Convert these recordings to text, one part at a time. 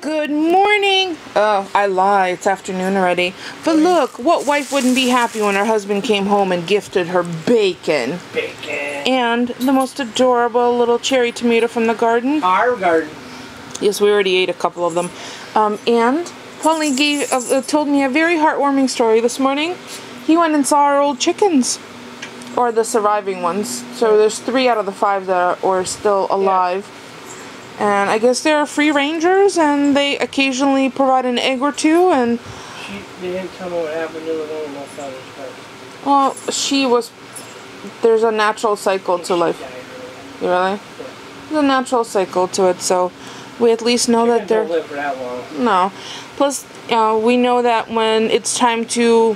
Good morning. Oh, I lie. It's afternoon already. But look, what wife wouldn't be happy when her husband came home and gifted her bacon? Bacon. And the most adorable little cherry tomato from the garden. Our garden. Yes, we already ate a couple of them. And Paulie told me a very heartwarming story this morning. He went and saw our old chickens. Or the surviving ones. So there's 3 out of the 5 that are still alive. Yeah. And I guess they're free rangers, and they occasionally provide an egg or two, and... They didn't tell me what happened to the one that found her. Well, she was... There's a natural cycle to life. You really? Yeah. There's a natural cycle to it, so we at least know that they're... Don't live for that long. No. Plus, we know that when it's time to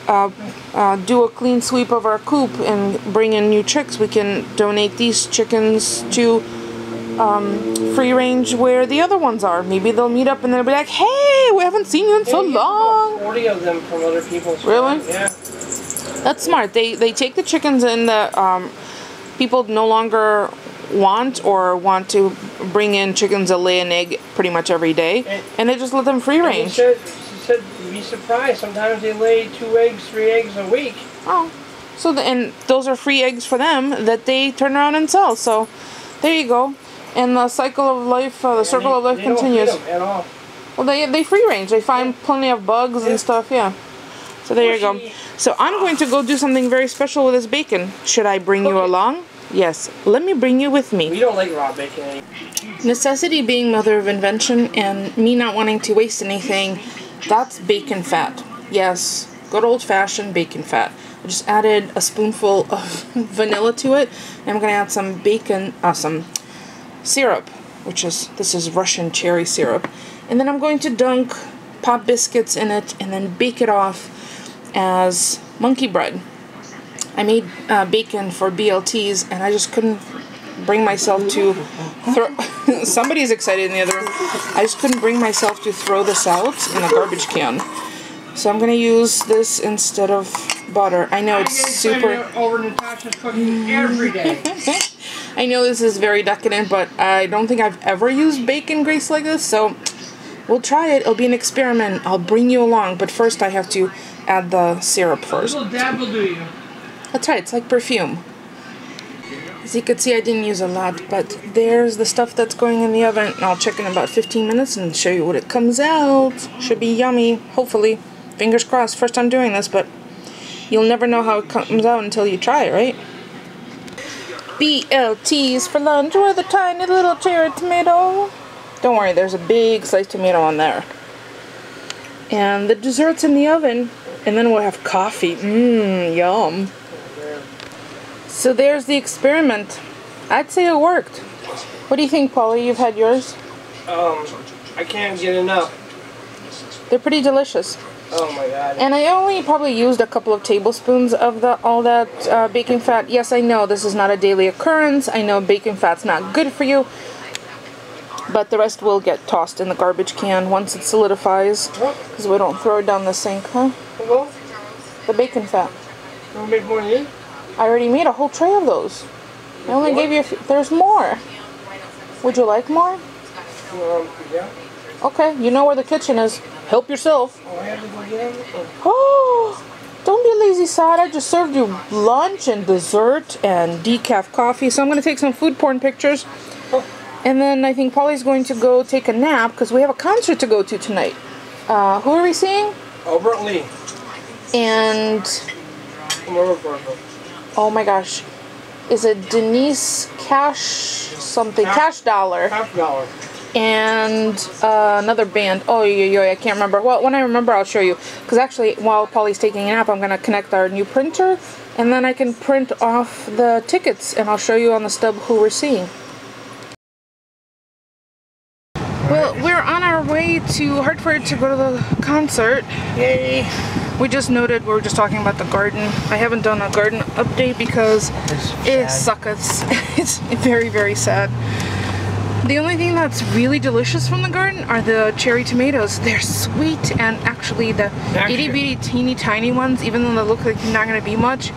do a clean sweep of our coop and bring in new chicks, we can donate these chickens to... free range where the other ones are. Maybe they'll meet up and they'll be like, hey, we haven't seen you in so long. 40 of them from other people's Really? Yeah. That's smart. They take the chickens in that people no longer want to bring in chickens that lay an egg pretty much every day, and they just let them free range. She said you'd be surprised. Sometimes they lay 2 eggs, 3 eggs a week. Oh. So and those are free eggs for them that they turn around and sell. So there you go. And the cycle of life, the circle of life continues. Don't feed them at all. Well, they free range. They find plenty of bugs and stuff, yeah. So there you go. So I'm going to go do something very special with this bacon. Should I bring you along? Yes. Let me bring you with me. We don't like raw bacon anymore. Necessity being mother of invention, and me not wanting to waste anything, that's bacon fat. Yes, good old-fashioned bacon fat. I just added a spoonful of vanilla to it, and I'm going to add some bacon, some syrup, this is Russian cherry syrup, and then I'm going to dunk pop biscuits in it and then bake it off as monkey bread. I made bacon for BLTs, and I just couldn't bring myself to throw somebody's excited in the other room. I just couldn't bring myself to throw this out in a garbage can, so I'm going to use this instead of butter. I know it's super over Natasha's cooking every day. I know this is very decadent, but I don't think I've ever used bacon grease like this, so we'll try it. It'll be an experiment. I'll bring you along, but first I have to add the syrup first. A little dab will do you. That's right, it's like perfume. As you can see, I didn't use a lot, but there's the stuff that's going in the oven. I'll check in about 15 minutes and show you what it comes out. Should be yummy, hopefully. Fingers crossed, first time doing this, but you'll never know how it comes out until you try it, right? BLTs for lunch with a tiny little cherry tomato. Don't worry, there's a big sliced tomato on there. And the dessert's in the oven, and then we'll have coffee. Yum. So there's the experiment. I'd say it worked. What do you think, Paulie? You've had yours? I can't get enough. They're pretty delicious. Oh my god. And I only probably used a couple of tablespoons of all that bacon fat. Yes, I know this is not a daily occurrence. I know bacon fat's not good for you. But the rest will get tossed in the garbage can once it solidifies. Because we don't throw it down the sink, huh? What? The bacon fat. You want to make more than you? I already made a whole tray of those. I only gave you a few. There's more. Would you like more? Yeah. Okay, you know where the kitchen is. Help yourself. Oh, I have to go get them? Oh, don't be a lazy sod. I just served you lunch and dessert and decaf coffee. So I'm going to take some food porn pictures. Oh. And then I think Paulie's going to go take a nap because we have a concert to go to tonight. Who are we seeing? Albert Lee. And... oh my gosh. Is it Denise Cash something? Cash Dollar. Cash Dollar. And another band. Oh, I can't remember. Well, when I remember, I'll show you. Because actually, while Paulie's taking a nap, I'm going to connect our new printer. And then I can print off the tickets. And I'll show you on the stub who we're seeing. Well, we're on our way to Hartford to go to the concert. Yay! We just noted, we were just talking about the garden. I haven't done a garden update because it sucks. It's very, very sad. The only thing that's really delicious from the garden are the cherry tomatoes. They're sweet, and actually the itty bitty teeny tiny ones, even though they look like they're not going to be much,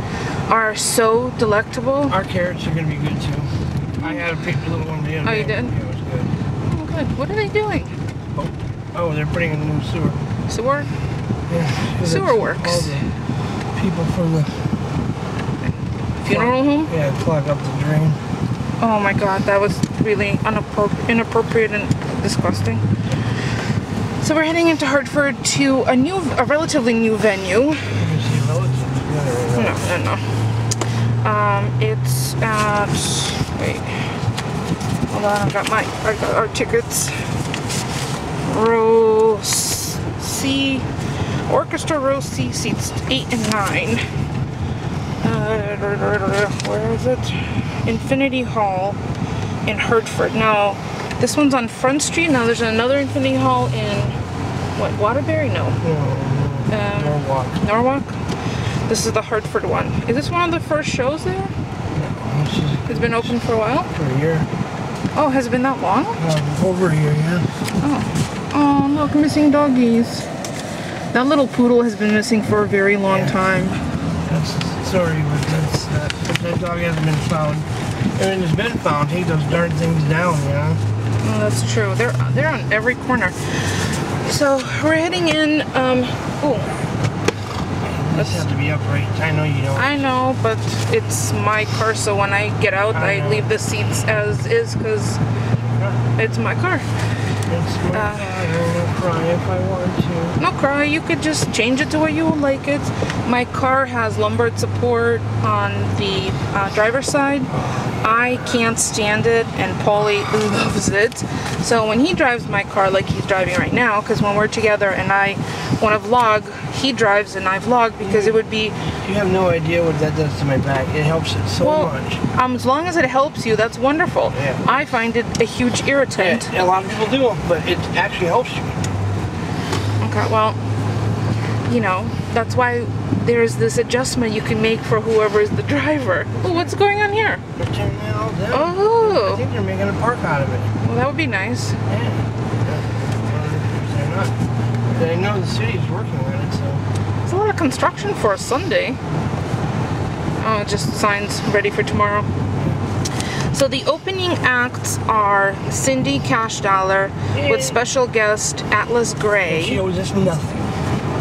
are so delectable. Our carrots are going to be good too. I had a pick little one the other day. Oh, you did? Yeah, it was good. Good. What are they doing? Oh, they're putting in a new sewer. Sewer? Yeah. Sewer works. All the people from the funeral home? Yeah, clog up the drain. Oh my god, that was really inappropriate and disgusting. So we're heading into Hartford to a relatively new venue. No. It's at, wait, hold on, I got our tickets. Row C, Orchestra Row C, seats 8 and 9. Where is it? Infinity Hall in Hartford. Now, this one's on Front Street. Now there's another Infinity Hall in, what, Waterbury? No. Norwalk. Norwalk? This is the Hartford one. Is this one of the first shows there? No. It's been open for a while? For a year. Oh, has it been that long? Over a year, yeah. Oh, look, missing doggies. That little poodle has been missing for a very long time. Sorry, but that dog hasn't been found. And when it's been found, take those darn things down, you know? Oh, that's true. They're on every corner. So we're heading in. This has to be upright. I know you don't. I know, but it's my car, so when I get out, I leave the seats as is because it's my car. It's my car. I won't cry if I want to. No cry. You could just change it to where you would like it. My car has lumbar support on the driver's side. I can't stand it, and Paulie loves it. So when he drives my car like he's driving right now, because when we're together and I want to vlog, he drives and I vlog because it would be... You have no idea what that does to my back. It helps it so much. As long as it helps you, that's wonderful. Yeah. I find it a huge irritant. Yeah, a lot of people do, but it actually helps you. Okay, well, you know, that's why there's this adjustment you can make for whoever is the driver. Oh, what's going on here? They're turning it all down. Oh. I think they're making a park out of it. Well, that would be nice. Yeah. They're not. But I know the city's working on it, so. It's a lot of construction for a Sunday. Oh, just signs ready for tomorrow. So the opening acts are Cindy Cash Dollar with special guest Atlas Gray. She owes us nothing.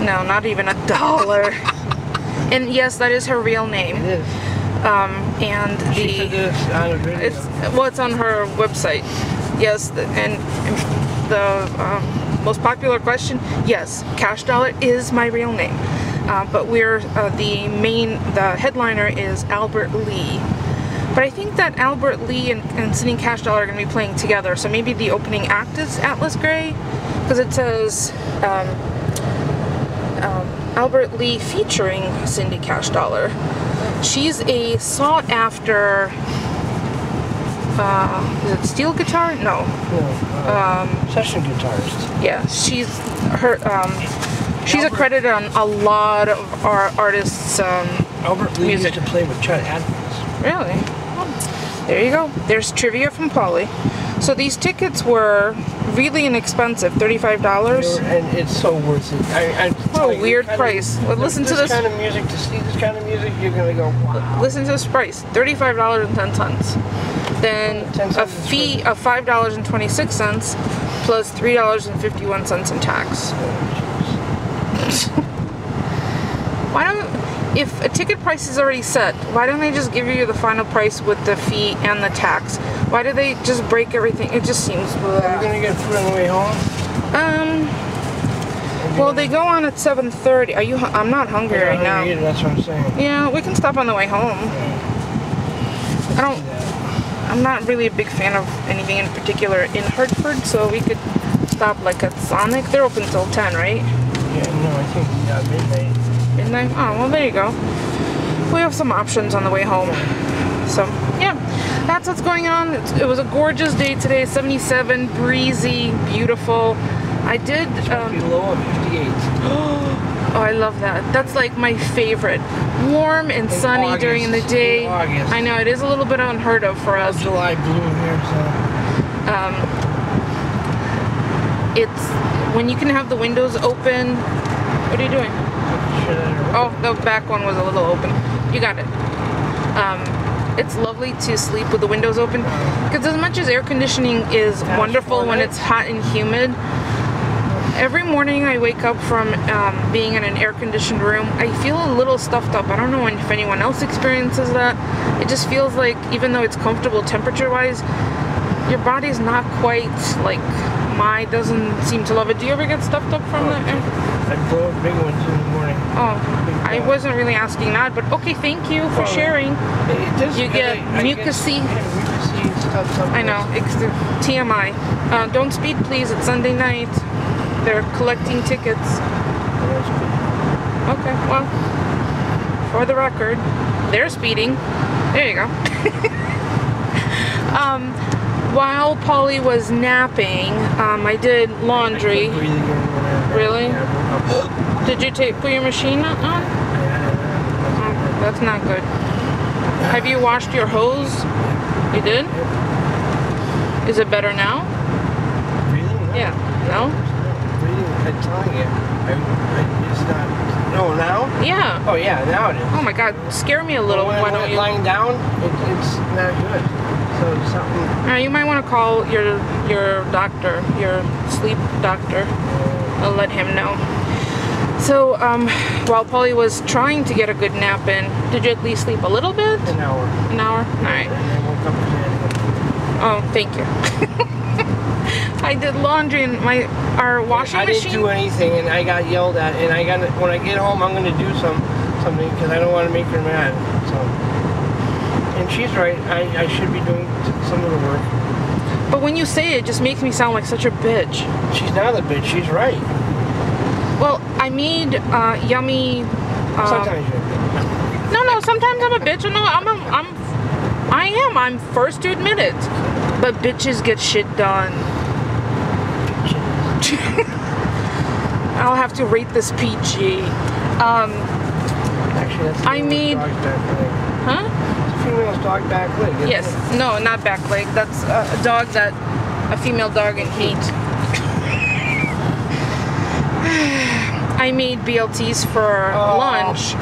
No, not even $1. And yes, that is her real name. It is. And she said this on a video. It's on her website. Yes, and the most popular question, yes, Cash Dollar is my real name. But we're the headliner is Albert Lee. But I think that Albert Lee and Cindy Cash Dollar are going to be playing together. So maybe the opening act is Atlas Gray, because it says Albert Lee featuring Cindy Cash Dollar. She's a sought after. Is it steel guitar? No. Session guitarist. Yeah, she's accredited on a lot of our artists' Albert Lee music. used to play with Chet Atkins. Really? Oh, there you go. There's trivia from Polly. So these tickets were really inexpensive, $35. And it's so worth it. What a weird price. Well, listen to this kind of music, to see this kind of music, you're gonna go, wow. Listen to this price, $35.10. Then a fee of $5.26 plus $3.51 in tax. Why don't, if a ticket price is already set, why don't they just give you the final price with the fee and the tax? Why do they just break everything? It just seems... Are you gonna get food on the way home? Well, they go on at 7:30. Are you? I'm not hungry right now. Either, that's what I'm saying. Yeah, we can stop on the way home. I'm not really a big fan of anything in particular in Hartford, so we could stop like at Sonic. They're open till 10, right? Yeah, no, I think midnight. Midnight? Oh, well, there you go. We have some options on the way home. So, yeah, that's what's going on. It was a gorgeous day today, 77, breezy, beautiful. I did... low of 58. Oh, I love that. That's like my favorite. Warm and sunny August, during the day. August. I know, it is a little bit unheard of for us. July blue here, so... It's... When you can have the windows open... What are you doing? Oh, the back one was a little open. You got it. it's lovely to sleep with the windows open. Because as much as air conditioning is wonderful when it's hot and humid, every morning I wake up from being in an air-conditioned room, I feel a little stuffed up. I don't know if anyone else experiences that. It just feels like, even though it's comfortable temperature-wise, your body's not quite like mine. Doesn't seem to love it. Do you ever get stuffed up from that? I blow big ones in the morning. Oh, I wasn't really asking that, but okay, thank you for sharing. You get mucusy. I know, it's TMI. Don't speed, please. It's Sunday night. They're collecting tickets. Okay, well, for the record, they're speeding. There you go. While Polly was napping, I did laundry. Really? Did you put your machine on? Oh, that's not good. Have you washed your hose? You did? Is it better now? Yeah. No? I'm telling you, it's not. No, now? Yeah. Oh yeah, now it is. Oh my God, scare me a little. When Why don't you? Lying down, it's not good. So it's something. You might want to call your doctor, your sleep doctor. I'll let him know. So while Polly was trying to get a good nap in, did you at least sleep a little bit? An hour. An hour? All right. And then woke up again. Oh, thank you. I did laundry in our washing machine. I didn't do anything, and I got yelled at. And when I get home, I'm going to do something because I don't want to make her mad. So, and she's right. I should be doing some of the work. But when you say it, it just makes me sound like such a bitch. She's not a bitch. She's right. Well, I made yummy. Sometimes you're a bitch. No. Sometimes I'm a bitch. No, I'm first to admit it. But bitches get shit done. I'll have to rate this PG. Actually, that's I made. Dog's back leg. Huh? It's a female's dog back leg. Yes. It? No, not back leg. That's a dog that a female dog in heat. I made BLTs for lunch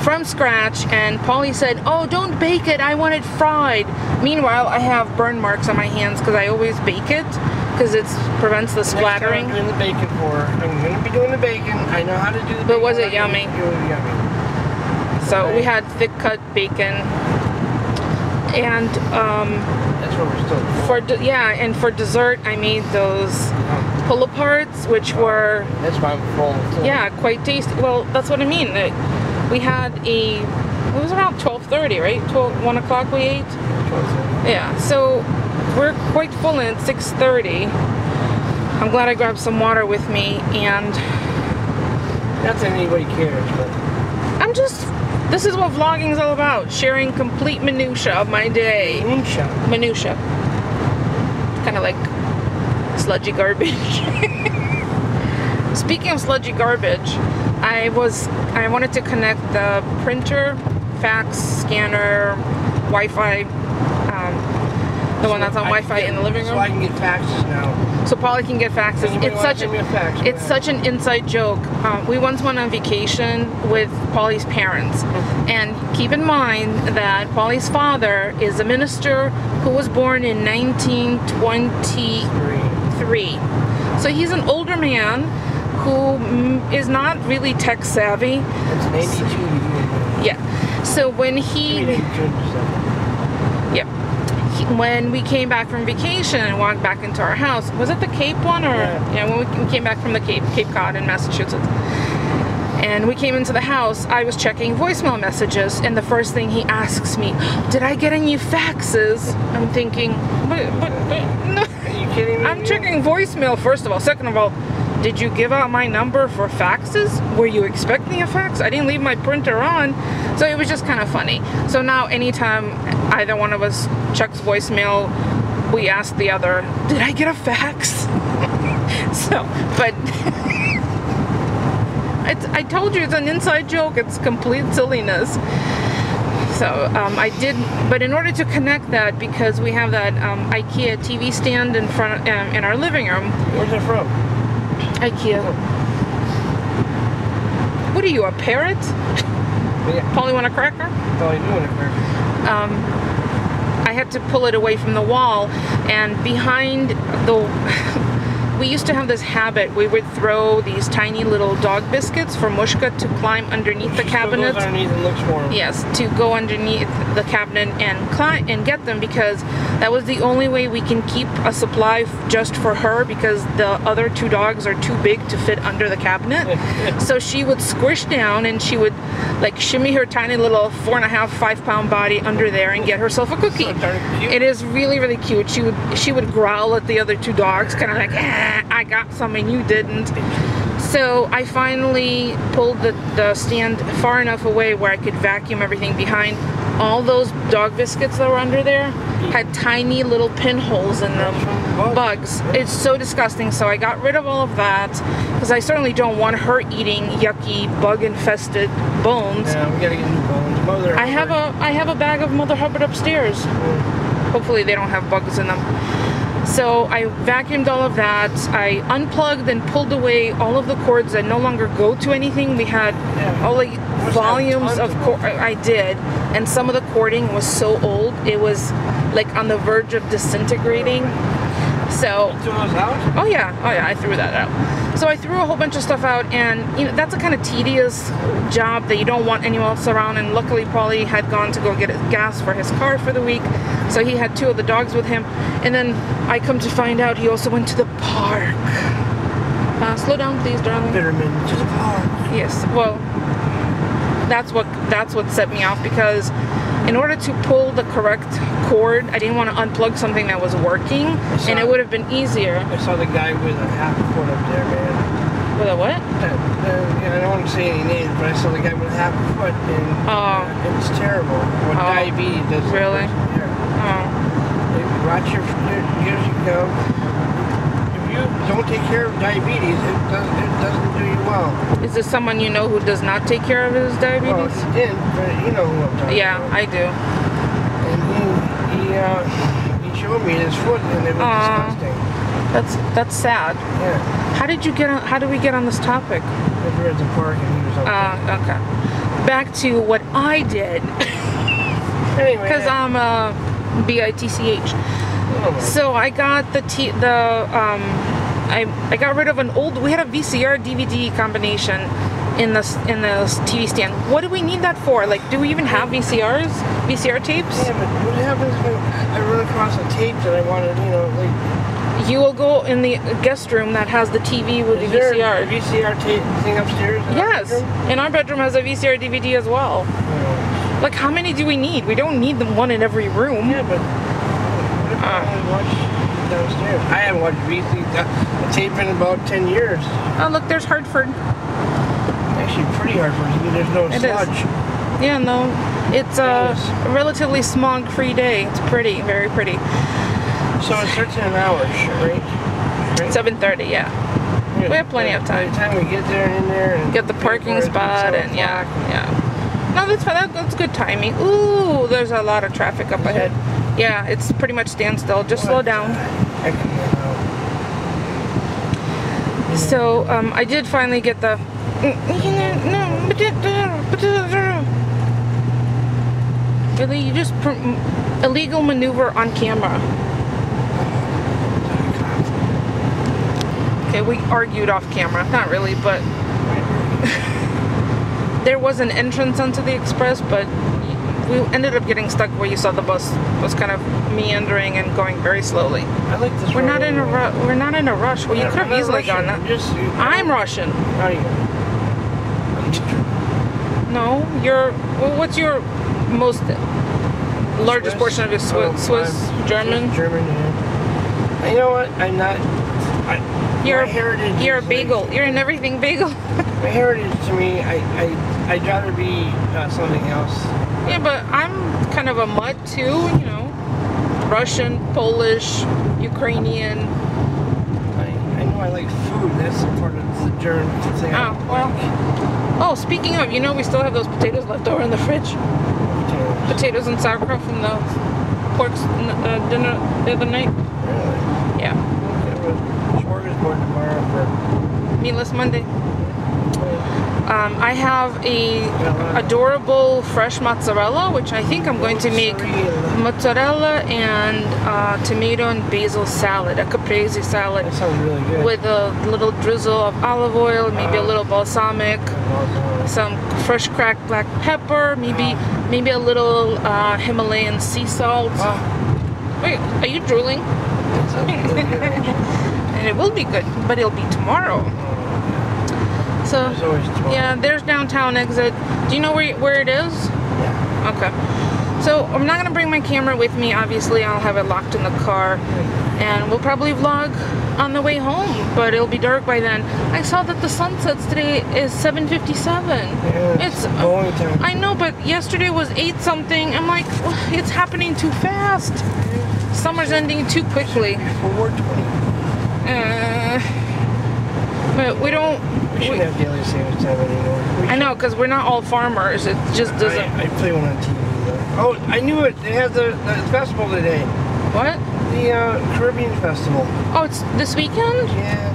from scratch, and Polly said, "Oh, don't bake it. I want it fried." Meanwhile, I have burn marks on my hands because I always bake it because it prevents the splattering. Next time I'm doing the bacon for her. I'm going to be doing the bacon. I know how to do the bacon. But was it yummy? It was yummy. So we had thick cut bacon, and that's what we're still doing. And for dessert I made those pull-aparts, which were that's why I'm full too. Yeah, quite tasty. Well, that's what I mean. We had it was around 12:30, right? 1 o'clock we ate. 12:30. Yeah, so we're quite full at 6:30. I'm glad I grabbed some water with me, and not that anybody cares, but this is what vlogging is all about, sharing complete minutia of my day. Minutia. Kind of like sludgy garbage. Speaking of sludgy garbage, I wanted to connect the printer, fax, scanner, Wi-Fi, the one that's on Wi-Fi in the living room. So I can get faxes now. So Polly can get faxes. It's such an inside joke. We once went on vacation with Polly's parents, and keep in mind that Polly's father is a minister who was born in 1923. So he's an older man who is not really tech savvy. It's an 82. Yeah. So when when we came back from vacation and walked back into our house, was it the Cape one or when we came back from the Cape Cod in Massachusetts, and we came into the house, I was checking voicemail messages, and the first thing he asks me, "Did I get any faxes?" I'm thinking, but no. Are you kidding me? I'm checking voicemail first of all. Second of all, did you give out my number for faxes? Were you expecting a fax? I didn't leave my printer on. So it was just kind of funny. So now anytime either one of us checks voicemail, we ask the other, "Did I get a fax?" But I told you it's an inside joke. It's complete silliness. So I did, but in order to connect that, because we have that IKEA TV stand in front in our living room. Where's it from? IKEA. What are you, a parrot? Yeah. Polly want a cracker? Polly do want a cracker. I had to pull it away from the wall, and behind the we used to have this habit. We would throw these tiny little dog biscuits for Mushka to climb underneath the cabinet. Goes underneath and looks for 'em. Yes, to go underneath the cabinet and climb and get them, because that was the only way we can keep a supply just for her, because the other two dogs are too big to fit under the cabinet. So she would squish down and she would like shimmy her tiny little 4.5, 5-pound body under there and get herself a cookie. So darn cute. It is really, really cute. She would growl at the other two dogs, kind of like, I got some and you didn't. So I finally pulled the stand far enough away where I could vacuum everything behind. All those dog biscuits that were under there had tiny little pinholes in them. Bugs. It's so disgusting. So I got rid of all of that, because I certainly don't want her eating yucky, bug-infested bones. Yeah, we gotta get new bones. Mother I have a bag of Mother Hubbard upstairs. Hopefully they don't have bugs in them. So I vacuumed all of that. I unplugged and pulled away all of the cords that no longer go to anything. We had all like volumes of cord. I did, and some of the cording was so old it was like on the verge of disintegrating. So threw those out? Oh yeah, I threw that out. So I threw a whole bunch of stuff out, and you know that's a kind of tedious job that you don't want anyone else around. And luckily, Paulie had gone to go get gas for his car for the week, so he had 2 of the dogs with him. And then I come to find out he also went to the park. Slow down, please, darling. Bitterman to the park. Yes. Well, that's what set me off, because in order to pull the correct cord, I didn't want to unplug something that was working, and it would have been easier. I saw the guy with a half foot up there, man. With a what? I don't want to say any names, but I saw the guy with a half foot, and it's terrible. What diabetes does. Really? Yeah. Watch your years you go. If you don't take care of diabetes, it doesn't do you well. Is this someone you know who does not take care of his diabetes? Well, he did, but you know who I'm talking about. Yeah, I do. And he showed me his foot, and it was disgusting. That's sad. Yeah. How did we get on this topic? We were at the park, and he was up there. Okay. Back to what I did. Anyway. Because I'm a BITCH. So I got I got rid of an old. We had a VCR DVD combination in the TV stand. What do we need that for? Like, do we even have VCRs? VCR tapes? Yeah, but what happens when I run across a tape that I wanted? You will go in the guest room that has the TV with the VCR. Is there a VCR tape thing upstairs? Yes, and our bedroom has a VCR DVD as well. Oh. Like, how many do we need? We don't need them one in every room. Yeah, but what if I only watch downstairs? I haven't watched VCR tape in about 10 years. Oh, look, there's Hartford. Actually, pretty Hartford. There's no sludge. Yeah, no. It's a relatively smog-free day. It's pretty, very pretty. So it starts in an hour, right? 7:30, yeah. We have plenty of time. By the time we get there and in there and get the parking spot and yeah. No, that's fine. That's good timing. Ooh, there's a lot of traffic up ahead. Yeah, it's pretty much standstill. Just slow down. So I did finally get the. Really, you just illegal maneuver on camera. Okay, we argued off camera. Not really, but there was an entrance onto the express, but we ended up getting stuck where you saw the bus was kind of meandering and going very slowly. I like this. We're not in a rush. Well, you could have easily gone that. I'm Russian. How are you? No, what's your most largest portion of your Swiss, German? German, yeah. You know what? I'm not. You're a bagel. You're an everything bagel. My heritage to me, I'd rather be something else. Yeah, but I'm kind of a mutt too, you know. Russian, Polish, Ukrainian. I know I like food. That's part of the German thing. Oh, well. Oh, speaking of, you know, we still have those potatoes left over in the fridge. Potatoes and sauerkraut from the pork dinner the other night. Really? Yeah. Smorgasbord tomorrow for Meatless Monday. I have a adorable fresh mozzarella, which I think I'm going to make mozzarella and tomato and basil salad, a caprese salad. That sounds really good. With a little drizzle of olive oil, maybe a little balsamic, some fresh cracked black pepper, maybe a little Himalayan sea salt. Wait, are you drooling? And it will be good, but it'll be tomorrow. So, yeah, there's downtown exit. Do you know where it is? Yeah. Okay. So, I'm not going to bring my camera with me. Obviously, I'll have it locked in the car. And we'll probably vlog on the way home, but it'll be dark by then. I saw that the sunsets today is 7:57. Yeah, it's going time. I know, but yesterday was 8 something. I'm like, it's happening too fast. Summer's ending too quickly. 4:20. But we don't. We shouldn't have daily savings time anymore. I know, because we're not all farmers. It just doesn't. I play one on TV though. Oh, I knew it. They have the festival today. What? The Caribbean Festival. Oh, it's this weekend? Yeah.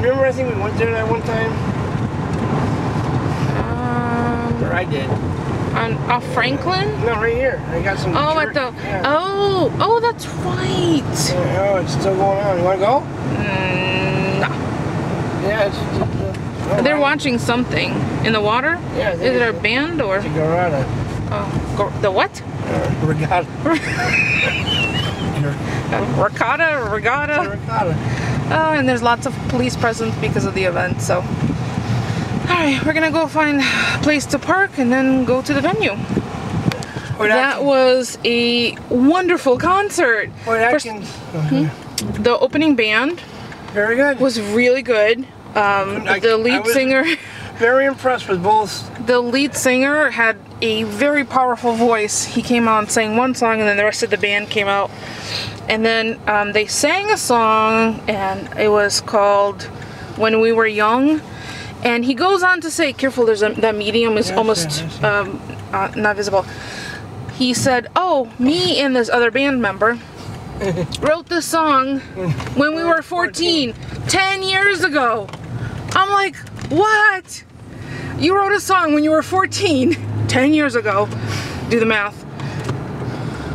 Remember, I think we went there that one time? Or I did. Off Franklin? No, right here. I got some. Oh, at the. Yeah. Oh, that's right. Yeah, oh, it's still going on. You want to go? No. Yeah, it's. They're watching something in the water. Yeah. Is it a band or? It's a garada. Oh, the what? Regatta. Regatta. Regatta. Oh, and there's lots of police presence because of the event. So, all right, we're gonna go find a place to park and then go to the venue. That was a wonderful concert. The opening band. Very good. Was really good. The lead singer. Very impressed with both. The lead singer had a very powerful voice. He came out and sang one song, and then the rest of the band came out. And then they sang a song, and it was called "When We Were Young." And he goes on to say, "Careful, that medium is almost not visible." He said, "Oh, me and this other band member wrote this song when we were 14, 10 years ago." I'm like, what? You wrote a song when you were 14, 10 years ago, do the math,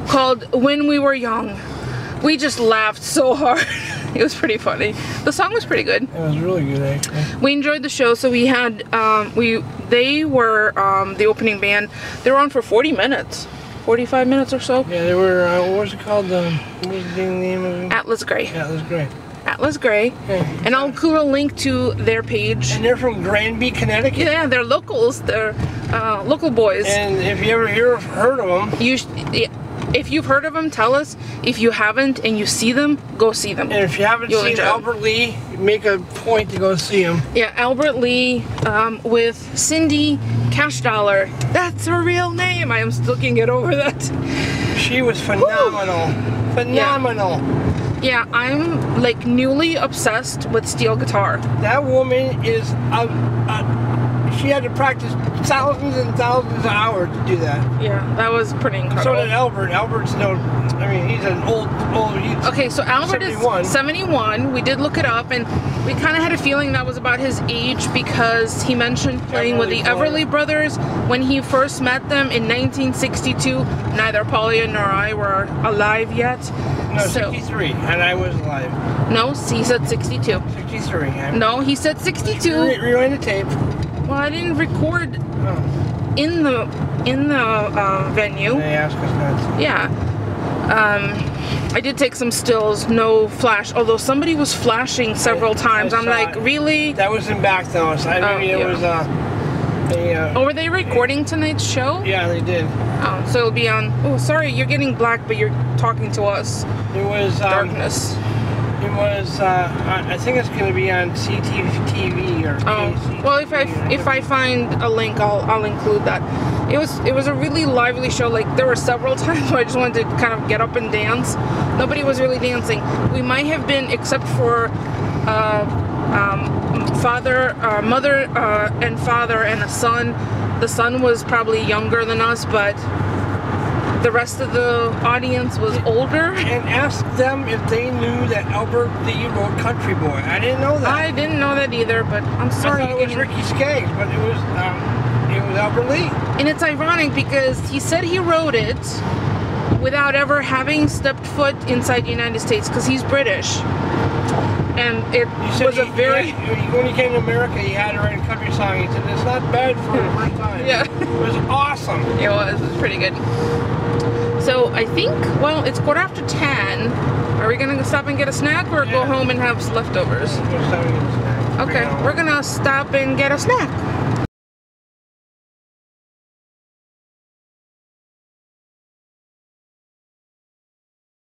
called When We Were Young. We just laughed so hard. It was pretty funny. The song was pretty good. It was really good, actually. We enjoyed the show, so we had, they were the opening band. They were on for 40 minutes. 45 minutes or so. Yeah, they were, what was it called? What was the name of it? Atlas Gray. Atlas Gray. Atlas Gray. Yeah. And I'll include a link to their page. And they're from Granby, Connecticut? Yeah, they're locals. They're local boys. And if you ever heard of them... If you've heard of them, tell us. If you haven't and you see them, go see them. And if you haven't seen Albert Lee, make a point to go see him. Yeah, Albert Lee with Cindy Cash Dollar. That's her real name. I am still can't get over that. She was phenomenal. Woo! Phenomenal. Yeah, I'm like newly obsessed with steel guitar. That woman is she had to practice thousands and thousands of hours to do that. Yeah, that was pretty incredible. So did Albert. Albert's he's an old. Okay, so Albert 71. Is 71. We did look it up, and we kind of had a feeling that was about his age because he mentioned playing with the Everly Brothers when he first met them in 1962. Neither Paulia nor I were alive yet. No, 63, and I was alive. No, he said 62. 63. No, he said 62. Rewind the tape. Well, I didn't record in the venue. They asked us not to. Yeah. I did take some stills, no flash. Although somebody was flashing several times. I'm like, really? That was in back though. It was were they recording tonight's show? Yeah, they did. Oh, so it'll be on. Oh, sorry, you're getting black, but you're talking to us. It was darkness. It was. I think it's going to be on CTV or. Oh, well, if I find a link, I'll include that. It was a really lively show. Like there were several times where I just wanted to kind of get up and dance. Nobody was really dancing. We might have been, except for mother and father and a son. The son was probably younger than us, but the rest of the audience was older. And ask them if they knew that Albert Lee wrote Country Boy. I didn't know that. I didn't know that either, but I'm sorry. I thought it was Ricky Skaggs, but it was Albert Lee. And it's ironic because he said he wrote it without ever having stepped foot inside the United States because he's British. And it was a very... when he came to America, he had to write a country song. He said, it's not bad for the first time. Yeah. It was awesome. It was pretty good. So I think, well, it's 10:15. Are we going to stop and get a snack or go home and have leftovers? We'll stop and get a snack. Okay, we're going to stop and get a snack.